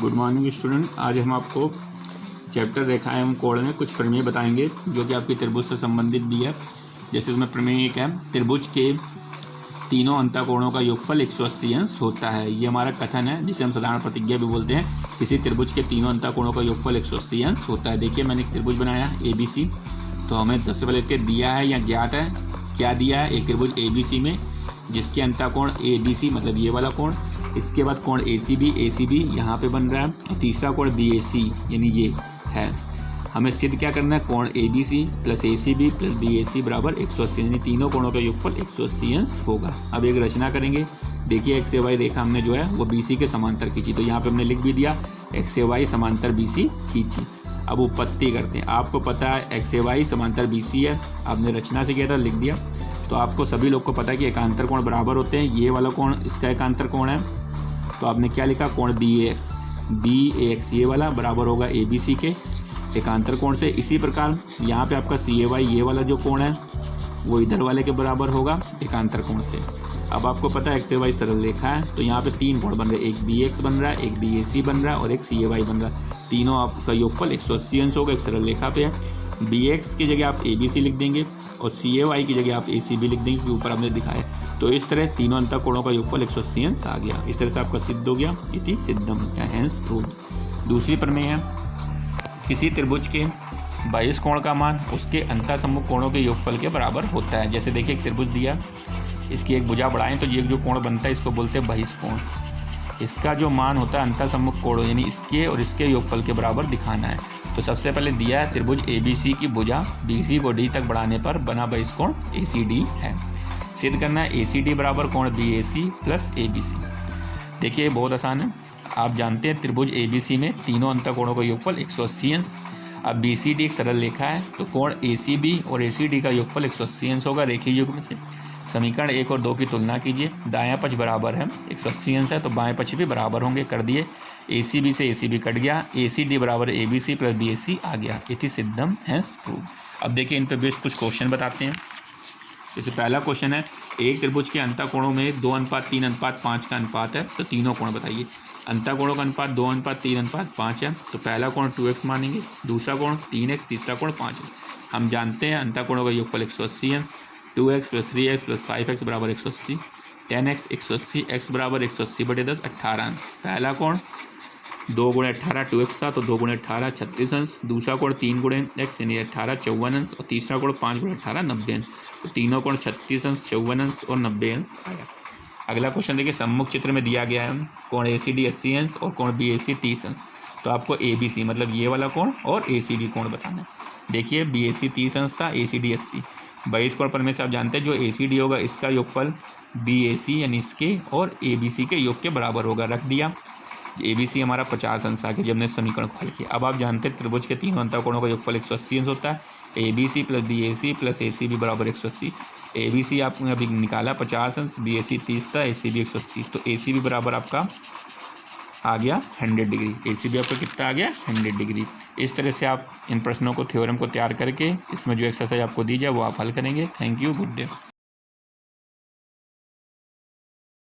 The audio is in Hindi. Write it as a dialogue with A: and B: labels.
A: Good morning student. आज हम आपको चैप्टर रेखा एवं कोण में कुछ प्रमेय बताएंगे जो कि आपकी त्रिभुज से संबंधित भी है। जैसे इसमें प्रमेय एक है, त्रिभुज के तीनों अंतःकोणों का योगफल 180 अंश होता है। ये हमारा कथन है जिसे हम साधारण प्रतिज्ञा भी बोलते हैं। किसी त्रिभुज के तीनों अंतःकोणों का योगफल 180 अंश होता है। देखिए मैंने एक त्रिभुज बनाया ABC, तो हमें सबसे पहले इसके दिया है या ज्ञात है। क्या दिया है? एक त्रिभुज ABC में जिसके अंतःकोण ABC मतलब ये वाला कोण, इसके बाद कोण ACB यहाँ पे बन रहा है, और तीसरा कोण BAC यानी ये है। हमें सिद्ध क्या करना है? कोण ABC plus ACB plus BAC बराबर 180, यानी तीनों कोणों का योगफल 180 अंश होगा। अब एक रचना करेंगे। देखिए x से y रेखा हमने जो है वो BC के समांतर खींची, तो यहाँ पे हमने लिख भी दिया x से y समांतर BC खींची। अब उत्पत्ति करते हैं। आपको पता है x से y समांतर BC है, आपने रचना से किया था, लिख दिया। तो आपको सभी लोग को पता है कि एकांतर कोण बराबर होते हैं। ये वाला कोण इसका एकांतर कोण है, तो आपने क्या लिखा? कोण BAX ये वाला बराबर होगा ABC के एकांतर कोण से। इसी प्रकार यहाँ पे आपका CAY ये वाला जो कोण है वो इधर वाले के बराबर होगा एकांतर कोण से। अब आपको पता है x से y सरल रेखा है, तो यहाँ पे तीन कोण बन रहे हैं, एक BX बन रहा है, एक BAC बन रहा है और एक CAY बन रहा है। तीनों आपका योगफल 180 अंश होगा। एक सरल रेखा पे है। BX की जगह आप ABC लिख देंगे और CAY की जगह आप ACB लिख देंगे, ऊपर हमने दिखाया। तो इस तरह तीनों अंतःकोणों का योगफल 180 अंश आ गया। इस तरह से आपका सिद्ध हो गया, इति सिद्धम या हेंस प्रूव्ड। दूसरी प्रमेय है, किसी त्रिभुज के बहिष कोण का मान उसके अंतःसम्मुख कोणों के योगफल के बराबर होता है। जैसे देखिए एक त्रिभुज दिया, इसकी एक भुजा बढ़ाएं तो ये जो कोण बनता है इसको बोलते हैं बहिष कोण। इसका जो मान होता है अंतःसम्मुख कोण यानी इसके और इसके योगफल के बराबर दिखाना है। तो सबसे पहले दिया है त्रिभुज ABC की भुजा BC को D तक बढ़ाने पर बना बहिष कोण ACD है। सिद्ध करना है ACD बराबर कोण BAC प्लस ABC। देखिए बहुत आसान है। आप जानते हैं त्रिभुज ABC में तीनों अंतःकोणों का योगफल 180 अंश। अब BCD एक सरल रेखा है, तो कोण ACB और ACD का योगफल 180 अंश होगा रेखीय युग्म से। समीकरण 1 और 2 की तुलना कीजिए। दायां पक्ष बराबर है 180 अंश है, तो बाएं पक्ष भी बराबर होंगे। कर दिए। ACB से ACB कट गया, ACD बराबर ABC प्लस BAC आ गया। इति सिद्धम हेंस प्रूव्ड। अब देखिए इन पर बेस्ड कुछ क्वेश्चन बताते हैं। जैसे पहला क्वेश्चन है, एक त्रिभुज के अंतःकोणों में 2:3:5 का अनुपात है, तो तीनों कोण बताइए। अंतःकोणों का अनुपात 2:3:5 है, तो पहला कोण 2x मानेंगे, दूसरा कोण 3x, तीसरा कोण 5x। हम जानते हैं अंतःकोणों का योगफल 180 अंश। 2x plus 3x plus 5x बराबर 180। 10x 180, x बराबर 180/10 18 अंश। पहला कोण 2 × 18 2x था, तो 2 × 18 36 अंश। दूसरा कोण 3 × x यानी 18 54 अंश, और तीसरा कोण 5 × 18 90 अंश। तो तीनों कोण 36 अंश 54 अंश और 90 अंश आया। अगला क्वेश्चन देखिए, सम्मुख चित्र में दिया गया है कोण ACD 80 अंश और कोण BAC 30 अंश। तो आपको ABC मतलब ये वाला कोण और ACD कोण बताना है। देखिए BAC 30 अंश था, ACD 80। बहिष कोण प्रमेय से आप जानते हैं जो ACD होगा इसका योगफल BAC यानी इसके और ABC के योग के बराबर होगा। रख दिया। ABC हमारा 50 अंश आ गया जब हमने समीकरण को हल किया। अब आप जानते हैं त्रिभुज के तीनों अंतःकोणों का योगफल 180 अंश होता है। ABC plus BAC plus ACB बराबर 180। ABC आपने अभी निकाला 50 अंश, BAC 30 था, ACB 180। तो ACB बराबर आपका आ गया 100 डिग्री। ACB आपका कितना आ गया? 100 डिग्री। इस तरह से आप इन प्रश्नों को, थ्योरम को तैयार करके इसमें जो एक्सरसाइज आपको दी जाए वो आप हल करेंगे। Thank you, good day.